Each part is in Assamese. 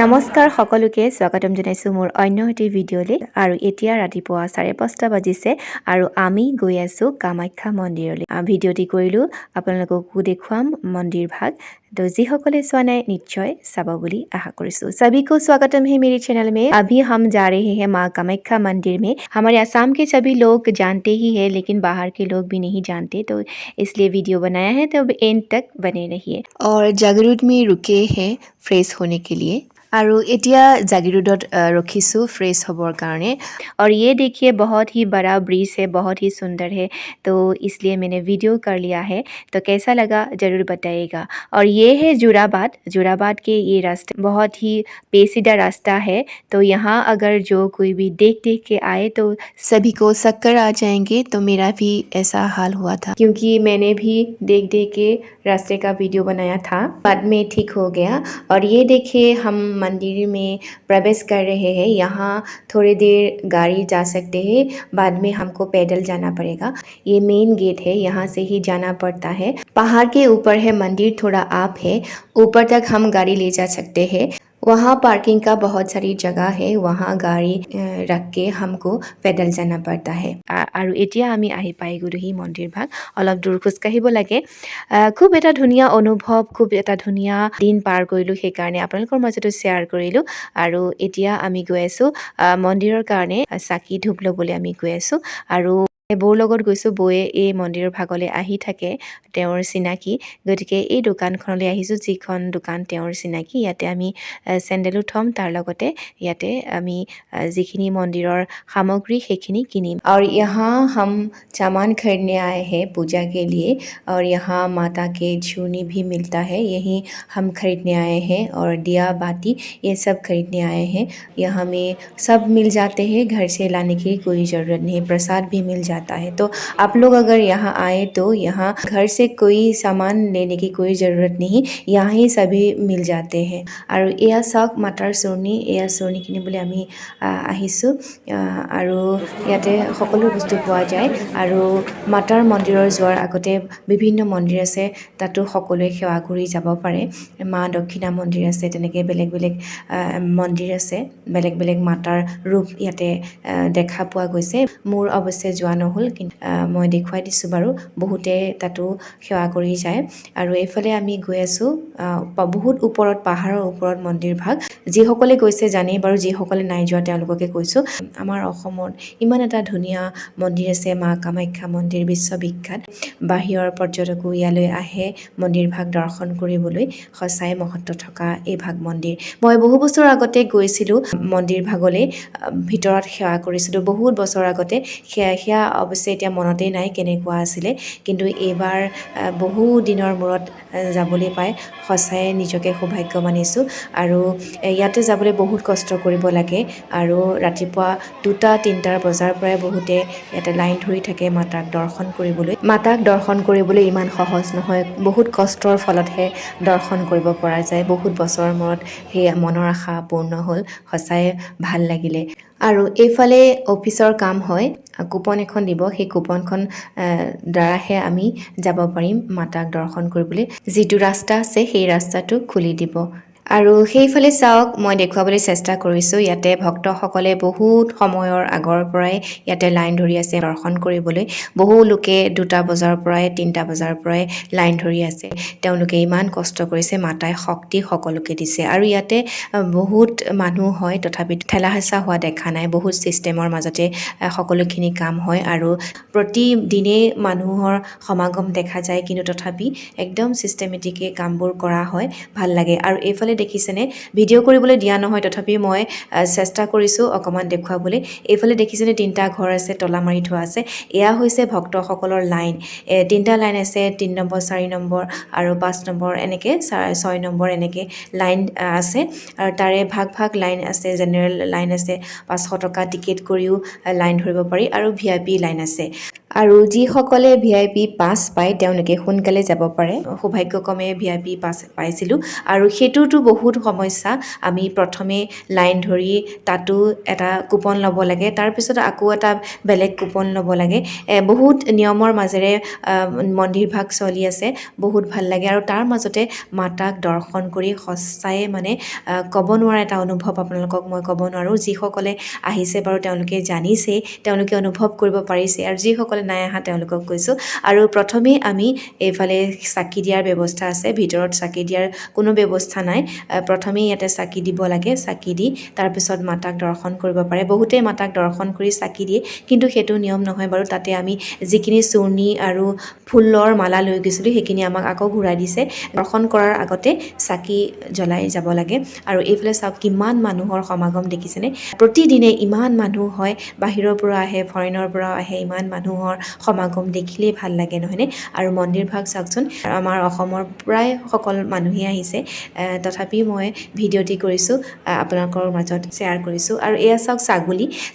নমস্কাৰ সকলোকে স্বাগতম জনাইছোঁ মোৰ অন্য এটি ভিডিঅ'লৈ আৰু এতিয়া ৰাতিপুৱা 5:30 বাজিছে আৰু আমি গৈ আছোঁ কামাখ্যা মন্দিৰলৈ ভিডিঅ'টি কৰিলোঁ আপোনালোককো দেখুৱাম মন্দিৰ ভাগ तो যিসকলে চোৱা নাই নিশ্চয় চাব বুলি আশা কৰিছোঁ सभी को स्वागतम है मेरे चैनल में अभी हम जा रहे हैं मां कामाख्या मंदिर में हमारे असम के सभी लोग जानते ही हैं लेकिन बाहर के लोग भी नहीं जानते तो इसलिए वीडियो बनाया है तो अब एंड तक बने रहिए और जागरूड में रुके हैं फ्रेश होने के लिए और एटिया जागीरोडत रखिसु फ्रेश होबर कारणे और ये देखिए बहुत ही बड़ा ब्रिज है बहुत ही सुंदर है तो इसलिए मैंने वीडियो कर लिया है तो कैसा लगा ज़रूर बताइएगा और ये है जोराबाद के ये रास्ता बहुत ही पेचीदा रास्ता है तो यहाँ अगर जो कोई भी देख के आए तो सभी को चक्कर आ जाएंगे तो मेरा भी ऐसा हाल हुआ था क्योंकि मैंने भी देख के रास्ते का वीडियो बनाया था बाद में ठीक हो गया और ये देखिए हम मंदिर में प्रवेश कर रहे हैं यहाँ थोड़ी देर गाड़ी जा सकते हैं बाद में हमको पैदल जाना पड़ेगा ये मेन गेट है यहाँ से ही जाना पड़ता है पहाड़ के ऊपर है मंदिर थोड़ा आप है ऊपर तक हम गाड़ी ले जा सकते हैं वहाँ पार्किंग का बहुत सारी जगह है वहाँ गाड़ी रख के हमको पैदल जाना पड़ता है और एटिया आमी आहि पाइ गलोহি মন্দিৰ ভাগ অলপ দূৰ খোজ কাঢ়িব লাগে খুব এটা ধুনীয়া অনুভৱ খুব এটা ধুনীয়া দিন পাৰ কৰিলোঁ সেইকাৰণে আপোনালোকৰ মাজতো শ্বেয়াৰ কৰিলোঁ আৰু এতিয়া আমি গৈ আছোঁ মন্দিৰৰ কাৰণে চাকি ধূপ ল'বলৈ আমি গৈ আছোঁ আৰু বৌৰ লগত গৈছোঁ বৌয়ে এই মন্দিৰৰ ভাগলৈ আহি থাকে তেওঁৰ চিনাকি গতিকে এই দোকানখনলৈ আহিছোঁ যিখন দোকান তেওঁৰ চিনাকি ইয়াতে আমি চেণ্ডেলো থ'ম তাৰ লগতে ইয়াতে আমি যিখিনি মন্দিৰৰ সামগ্ৰী সেইখিনি কিনিম আৰু यहाँ हम सामान खरीदने आए हैं पूजा के लिए और यहाँ माता के झूनी भी मिलता है यही हम खरीदने आए हैं और दिया बाती ये सब खरीदने आए हैं यहाँ में सब मिल जाते हैं घर से लाने की कोई ज़रूरत नहीं प्रसाद भी मिल जाता है तो आप लोग अगर यहाँ आए तो यहाँ घर से कोई सामान लेने की कोई ज़रूरत नहीं यहाँ ही सभी मिल जाते हैं और यह চাওক মাতাৰ চৰণী এয়া চৰণী কিনিবলৈ আমি আহিছোঁ আৰু ইয়াতে সকলো বস্তু পোৱা যায় আৰু মাতাৰ মন্দিৰৰ যোৱাৰ আগতে বিভিন্ন মন্দিৰ আছে তাতো সকলোৱে সেৱা কৰি যাব পাৰে মা দক্ষিণা মন্দিৰ আছে তেনেকৈ বেলেগ বেলেগ মন্দিৰ আছে বেলেগ বেলেগ মাতাৰ ৰূপ ইয়াতে দেখা পোৱা গৈছে মোৰ অৱশ্যে যোৱা নহ'ল কিন্তু মই দেখুৱাই দিছোঁ বাৰু বহুতে তাতো সেৱা কৰি যায় আৰু এইফালে আমি গৈ আছোঁ বহুত ওপৰত পাহাৰৰ ওপৰত মন্দিৰ ভাগ যিসকলে গৈছে জানেই বাৰু যিসকলে নাই যোৱা তেওঁলোককে কৈছোঁ আমাৰ অসমত ইমান এটা ধুনীয়া মন্দিৰ আছে মা কামাখ্যা মন্দিৰ বিশ্ববিখ্যাত বাহিৰৰ পৰ্যটকো ইয়ালৈ আহে মন্দিৰ ভাগ দৰ্শন কৰিবলৈ সঁচাই মহত্ব থকা এই ভাগ মন্দিৰ মই বহু বছৰ আগতে গৈছিলোঁ মন্দিৰ ভাগলৈ ভিতৰত সেৱা কৰিছিলোঁ বহুত বছৰ আগতে সেয়া অৱশ্যে এতিয়া মনতেই নাই কেনেকুৱা আছিলে কিন্তু এইবাৰ বহু দিনৰ মূৰত যাবলৈ পাই সঁচাই নিজকে সৌভাগ্য মানিছোঁ আৰু ইয়াতে যাবলৈ বহুত কষ্ট কৰিব লাগে আৰু ৰাতিপুৱা 2-3 বজাৰ পৰাই বহুতে ইয়াতে লাইন ধৰি থাকে মাতাক দৰ্শন কৰিবলৈ ইমান সহজ নহয় বহুত কষ্টৰ ফলতহে দৰ্শন কৰিব পৰা যায় বহুত বছৰৰ মূৰত সেই মনৰ আশা পূৰ্ণ হ'ল সঁচাই ভাল লাগিলে আৰু এইফালে অফিচৰ কাম হয় কুপন এখন দিব সেই কুপনখন দ্বাৰাহে আমি যাব পাৰিম মাতাক দৰ্শন কৰিবলৈ যিটো ৰাস্তা আছে সেই ৰাস্তাটো খুলি দিব আৰু সেইফালে চাওক মই দেখুৱাবলৈ চেষ্টা কৰিছোঁ ইয়াতে ভক্তসকলে বহুত সময়ৰ আগৰ পৰাই ইয়াতে লাইন ধৰি আছে দৰ্শন কৰিবলৈ বহু লোকে 2টা বজাৰ পৰাই 3টা বজাৰ পৰাই লাইন ধৰি আছে তেওঁলোকে ইমান কষ্ট কৰিছে মাতাই শক্তি সকলোকে দিছে আৰু ইয়াতে বহুত মানুহ হয় তথাপিতো ঠেলা হেঁচা হোৱা দেখা নাই বহুত চিষ্টেমৰ মাজতে সকলোখিনি কাম হয় আৰু প্ৰতিদিনে মানুহৰ সমাগম দেখা যায় কিন্তু তথাপি একদম চিষ্টেমেটিকে কামবোৰ কৰা হয় ভাল লাগে আৰু এইফালে দেখিছেনে ভিডিঅ' কৰিবলৈ দিয়া নহয় তথাপি মই চেষ্টা কৰিছোঁ অকমান দেখুৱাবলৈ এইফালে দেখিছেনে 3টা ঘৰ আছে তলা মাৰি থোৱা আছে এয়া হৈছে ভক্তসকলৰ লাইন 3টা লাইন আছে 3 নম্বৰ 4 নম্বৰ আৰু 5 নম্বৰ এনেকৈ 6 নম্বৰ এনেকৈ লাইন আছে আৰু তাৰে ভাগ লাইন আছে জেনেৰেল লাইন আছে 500 টকা টিকেট কৰিও লাইন ধৰিব পাৰি আৰু ভিআইপি লাইন আছে আৰু যিসকলে ভিআইপি পাছ পায় তেওঁলোকে সোনকালে যাব পাৰে সৌভাগ্যক্ৰমে ভিআইপি পাছ পাইছিলোঁ আৰু সেইটোতো বহুত সমস্যা আমি প্ৰথমে লাইন ধৰি তাতো এটা কুপন ল'ব লাগে তাৰপিছত আকৌ এটা বেলেগ কুপন ল'ব লাগে বহুত নিয়মৰ মাজেৰে মন্দিৰভাগ চলি আছে বহুত ভাল লাগে আৰু তাৰ মাজতে মাতাক দৰ্শন কৰি সঁচায়ে মানে ক'ব নোৱাৰা এটা অনুভৱ আপোনালোকক মই ক'ব নোৱাৰোঁ যিসকলে আহিছে বাৰু তেওঁলোকে জানিছেই তেওঁলোকে অনুভৱ কৰিব পাৰিছে আৰু যিসকলে নাই অহা তেওঁলোকক কৈছোঁ আৰু প্ৰথমেই আমি এইফালে চাকি দিয়াৰ ব্যৱস্থা আছে ভিতৰত চাকি দিয়াৰ কোনো ব্যৱস্থা নাই প্ৰথমেই ইয়াতে চাকি দিব লাগে চাকি দি তাৰপিছত মাতাক দৰ্শন কৰিব পাৰে বহুতেই মাতাক দৰ্শন কৰি চাকি দিয়ে কিন্তু সেইটো নিয়ম নহয় বাৰু তাতে আমি যিখিনি চূৰ্ণি আৰু ফুলৰ মালা লৈ গৈছিলোঁ সেইখিনি আমাক আকৌ ঘূৰাই দিছে দৰ্শন কৰাৰ আগতে চাকি জ্বলাই যাব লাগে আৰু এইফালে চাওক কিমান মানুহৰ সমাগম দেখিছেনে প্ৰতিদিনে ইমান মানুহ হয় বাহিৰৰ পৰা আহে ফৰেনৰ পৰা আহে ইমান মানুহৰ সমাগম দেখিলেই ভাল লাগে নহয়নে আৰু মন্দিৰভাগ চাওকচোন আমাৰ অসমৰ প্ৰায় সকলো মানুহেই আহিছে তথাপি মই ভিডিঅ'টি কৰিছোঁ আপোনালোকৰ মাজত শ্বেয়াৰ কৰিছোঁ আৰু এয়া চাওক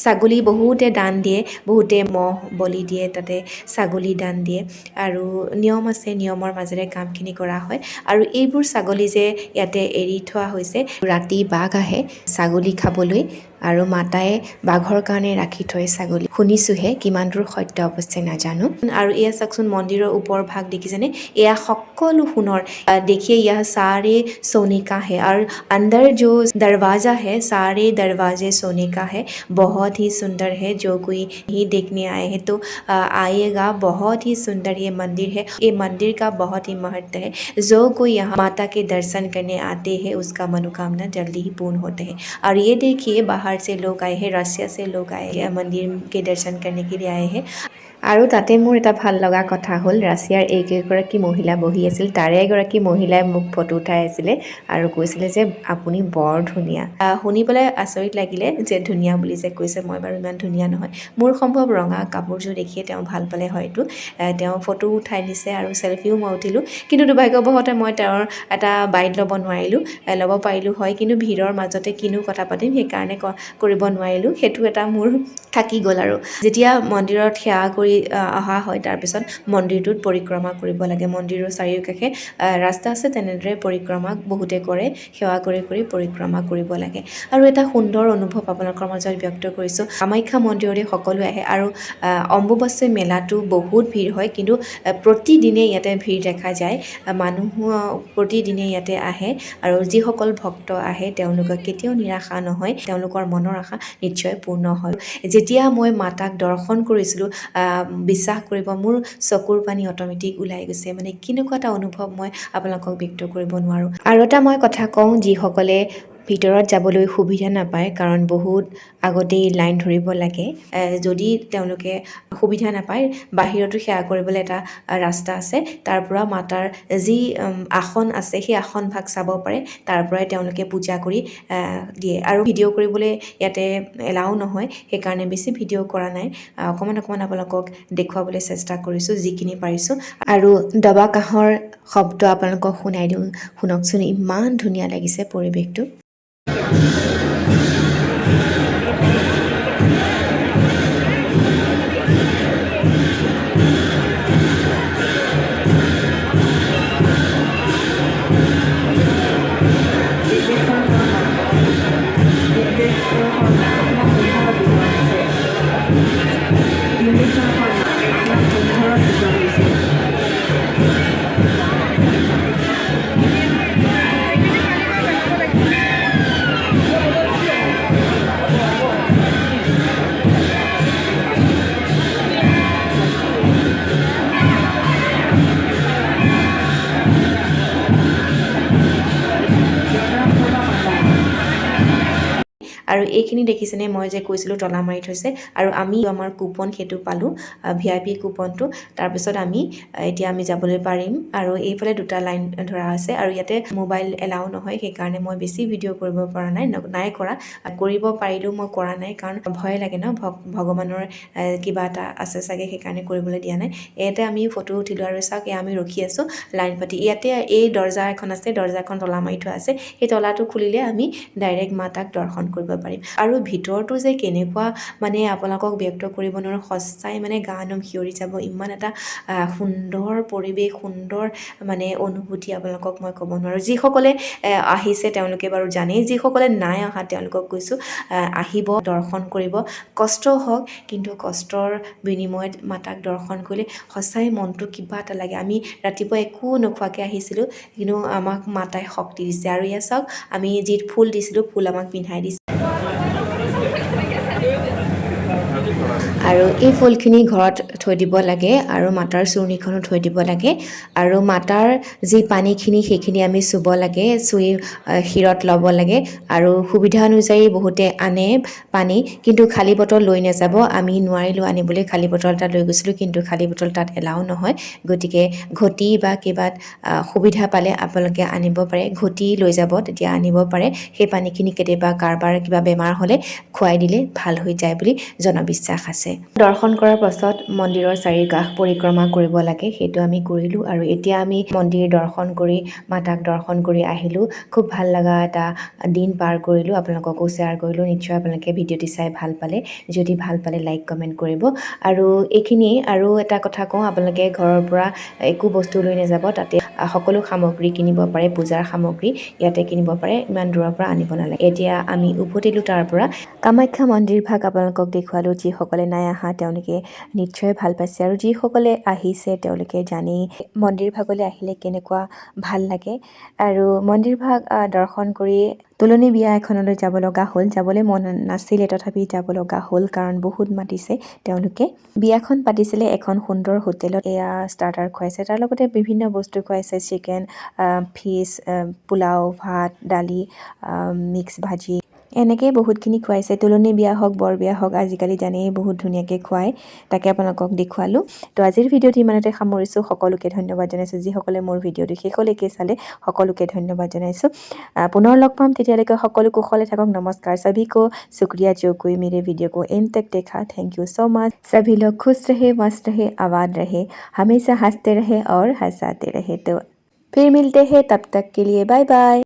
ছাগলী বহুতে দান দিয়ে বহুতে মহ বলি দিয়ে তাতে ছাগলী দান দিয়ে আৰু নিয়ম আছে নিয়মৰ মাজেৰে কামখিনি কৰা হয় আৰু এইবোৰ ছাগলী যে ইয়াতে এৰি থোৱা হৈছে ৰাতি বাঘ আহে ছাগলী খাবলৈ আৰু মাতাই বাঘৰ কাৰণে ৰাখি থয় ছাগলী শুনিছোঁহে কিমান দূৰ সত্য অৱশ্যে নাজানো আৰু এয়া চাওকচোন মন্দিৰৰ ওপৰ ভাগ দেখিছেনে এয়া সকলো সোণৰ देखिए यह सारे सोने का है और अंदर जो दरवाज़ा है सारे दरवाजे सोने का है बहुत ही सुंदर है जो कोई ही देखने आए हैं तो आइएगा बहुत ही सुंदर ये मंदिर है ये मंदिर का बहुत ही महत्व है जो कोई यहाँ माता के दर्शन करने आते हैं उसका मनोकामना जल्दी ही पूर्ण होते हैं और ये देखिए बाहर से लोग आए हैं रसिया से लोग आए हैं मंदिर के दर्शन करने के लिए आए हैं আৰু তাতে মোৰ এটা ভাল লগা কথা হ'ল ৰাছিয়াৰ এইকেইগৰাকী মহিলা বহি আছিল তাৰে এগৰাকী মহিলাই মোক ফটো উঠাই আছিলে আৰু কৈছিলে যে আপুনি বৰ ধুনীয়া শুনি পেলাই আচৰিত লাগিলে যে ধুনীয়া বুলি যে কৈছে মই বাৰু ইমান ধুনীয়া নহয় মোৰ সম্ভৱ ৰঙা কাপোৰযোৰ দেখিয়ে তেওঁ ভাল পালে হয়তো তেওঁ ফটো উঠাই নিছে আৰু চেলফিও মই উঠিলোঁ কিন্তু দুৰ্ভাগ্যবশতঃ মই তেওঁৰ এটা বাইট ল'ব নোৱাৰিলোঁ ল'ব পাৰিলোঁ হয় কিন্তু ভিৰৰ মাজতে কিনো কথা পাতিম সেইকাৰণে কৰিব নোৱাৰিলোঁ সেইটো এটা মোৰ থাকি গ'ল আৰু যেতিয়া মন্দিৰত সেৱা কৰি অহা হয় তাৰপিছত মন্দিৰটোত পৰিক্ৰমা কৰিব লাগে মন্দিৰৰ চাৰিওকাষে ৰাস্তা আছে তেনেদৰে পৰিক্ৰমা বহুতে কৰে সেৱা কৰি কৰি পৰিক্ৰমা কৰিব লাগে আৰু এটা সুন্দৰ অনুভৱ আপোনালোকৰ মাজত ব্যক্ত কৰিছোঁ কামাখ্যা মন্দিৰলৈ সকলো আহে আৰু অম্বুবাচী মেলাটো বহুত ভিৰ হয় কিন্তু প্ৰতিদিনে ইয়াতে ভিৰ দেখা যায় মানুহ প্ৰতিদিনে ইয়াতে আহে আৰু যিসকল ভক্ত আহে তেওঁলোকক কেতিয়াও নিৰাশা নহয় তেওঁলোকৰ মনৰ আশা নিশ্চয় পূৰ্ণ হয় যেতিয়া মই মাতাক দৰ্শন কৰিছিলোঁ বিশ্বাস কৰিব মোৰ চকুৰ পানী অট'মেটিক ওলাই গৈছে মানে কেনেকুৱা এটা অনুভৱ মই আপোনালোকক ব্যক্ত কৰিব নোৱাৰোঁ আৰু এটা মই কথা কওঁ যিসকলে ভিতৰত যাবলৈ সুবিধা নাপায় কাৰণ বহুত আগতেই লাইন ধৰিব লাগে যদি তেওঁলোকে সুবিধা নাপায় বাহিৰতো সেৱা কৰিবলৈ এটা ৰাস্তা আছে তাৰ পৰা মাতাৰ যি আসন আছে সেই আসন ভাগ চাব পাৰে তাৰ পৰাই তেওঁলোকে পূজা কৰি দিয়ে আৰু ভিডিঅ' কৰিবলৈ ইয়াতে এলাও নহয় সেইকাৰণে বেছি ভিডিঅ' কৰা নাই অকণমান আপোনালোকক দেখুৱাবলৈ চেষ্টা কৰিছোঁ যিখিনি পাৰিছোঁ আৰু দবা কাঁহৰ শব্দ আপোনালোকক শুনাই দিওঁ শুনকচোন ইমান ধুনীয়া লাগিছে পৰিৱেশটো আৰু এইখিনি দেখিছেনে মই যে কৈছিলোঁ তলা মাৰি থৈছে আৰু আমি আমাৰ কুপন সেইটো পালোঁ VIP কুপনটো তাৰপিছত এতিয়া আমি যাবলৈ পাৰিম আৰু এইফালে দুটা লাইন ধৰা আছে আৰু ইয়াতে মোবাইল এলাও নহয় সেইকাৰণে মই বেছি ভিডিঅ' কৰিব পৰা নাই কৰা কৰিব পাৰিলেও মই কৰা নাই কাৰণ ভয় লাগে ন ভগৱানৰ কিবা এটা আছে চাগে সেইকাৰণে কৰিবলৈ দিয়া নাই ইয়াতে আমি ফটো উঠিলোঁ আৰু চাওক আমি ৰখি আছোঁ লাইন পাতি ইয়াতে এই দৰ্জা এখন আছে দৰ্জাখন তলা মাৰি থোৱা আছে সেই তলাটো খুলিলে আমি ডাইৰেক্ট মাতাক দৰ্শন কৰিব পাৰিম আৰু ভিতৰটো যে কেনেকুৱা মানে আপোনালোকক ব্যক্ত কৰিব নোৱাৰোঁ সঁচাই মানে গা নোম শিয়ৰি যাব ইমান এটা সুন্দৰ পৰিৱেশ সুন্দৰ মানে অনুভূতি আপোনালোকক মই ক'ব নোৱাৰোঁ যিসকলে আহিছে তেওঁলোকে বাৰু জানেই যিসকলে নাই অহা তেওঁলোকক কৈছোঁ আহিব দৰ্শন কৰিব কষ্ট হওক কিন্তু কষ্টৰ বিনিময়ত মাতাক দৰ্শন কৰিলে সঁচাই মনটো কিবা এটা লাগে আমি ৰাতিপুৱা একো নোখোৱাকৈ আহিছিলোঁ কিন্তু আমাক মাতাই শক্তি দিছে আৰু ইয়াত চাওক আমি যি ফুল দিছিলোঁ ফুল আমাক পিন্ধাই দিছে আৰু এই ফুলখিনি ঘৰত থৈ দিব লাগে আৰু মাতাৰ চুৰ্ণিখনো থৈ দিব লাগে আৰু মাতাৰ যি পানীখিনি সেইখিনি আমি চুব লাগে চুই শিৰত ল'ব লাগে আৰু সুবিধা অনুযায়ী বহুতে আনে পানী কিন্তু খালী বটল লৈ নাযাব আমি নোৱাৰিলোঁ আনিবলৈ খালী বটল এটা লৈ গৈছিলোঁ কিন্তু খালী বটল তাত এলাও নহয় গতিকে ঘটি বা কিবা সুবিধা পালে আপোনালোকে আনিব পাৰে ঘটি লৈ যাব তেতিয়া আনিব পাৰে সেই পানীখিনি কেতিয়াবা কাৰোবাৰ কিবা বেমাৰ হ'লে খুৱাই দিলে ভাল হৈ যায় বুলি জনবিশ্বাস আছে দৰ্শন কৰাৰ পাছত মন্দিৰৰ চাৰিকাষ পৰিক্ৰমা কৰিব লাগে সেইটো আমি কৰিলোঁ আৰু এতিয়া আমি মন্দিৰ দৰ্শন কৰি মাতাক দৰ্শন কৰি আহিলোঁ খুব ভাল লগা এটা দিন পাৰ কৰিলোঁ আপোনালোককো শ্বেয়াৰ কৰিলোঁ নিশ্চয় আপোনালোকে ভিডিঅ'টি চাই ভাল পালে যদি ভাল পালে লাইক কমেণ্ট কৰিব আৰু এইখিনিয়ে আৰু এটা কথা কওঁ আপোনালোকে ঘৰৰ পৰা একো বস্তু লৈ নাযাব তাতে সকলো সামগ্ৰী কিনিব পাৰে পূজাৰ সামগ্ৰী ইয়াতে কিনিব পাৰে ইমান দূৰৰ পৰা আনিব নালাগে এতিয়া আমি উভতিলোঁ তাৰ পৰা কামাখ্যা মন্দিৰ ভাগ আপোনালোকক দেখুৱালোঁ যিসকলে নাই অহা তেওঁলোকে নিশ্চয় ভাল পাইছে আৰু যিসকলে আহিছে তেওঁলোকে জানেই মন্দিৰ ভাগলৈ আহিলে কেনেকুৱা ভাল লাগে আৰু মন্দিৰ ভাগ দৰ্শন কৰি তুলনি বিয়া এখনলৈ যাব লগা হ'ল যাবলৈ মন নাছিলে তথাপি যাব লগা হ'ল কাৰণ বহুত মাতিছে তেওঁলোকে বিয়াখন পাতিছিলে এখন সুন্দৰ হোটেলত এয়া ষ্টাৰ্টাৰ খুৱাইছে তাৰ লগতে বিভিন্ন বস্তু খুৱাইছে চিকেন ফিছ পোলাও ভাত দালি মিক্স ভাজি এনেকৈ বহুতখিনি খুৱাইছে তুলনি বিয়া হওক বৰ বিয়া হওক আজিকালি জানেই বহুত ধুনীয়াকৈ খুৱায় তাকে আপোনালোকক দেখুৱালোঁ তো আজিৰ ভিডিঅ'টি ইমানতে সামৰিছোঁ সকলোকে ধন্যবাদ জনাইছোঁ যিসকলে মোৰ ভিডিঅ'টো শেষলৈকে চালে সকলোকে ধন্যবাদ জনাইছোঁ পুনৰ লগ পাম তেতিয়ালৈকে সকলো কুশলে থাকক নমস্কাৰ सभी को शुक्रिया जो कोई मेरे वीडियो को एंड तक देखा थैंक यू सो मच सभी लोग खुश रहे मस्त रहे आबाद रहे हमेशा हंसते रहे और हंसाते रहे तो फिर मिलते हैं तब तक के लिए बाय बाय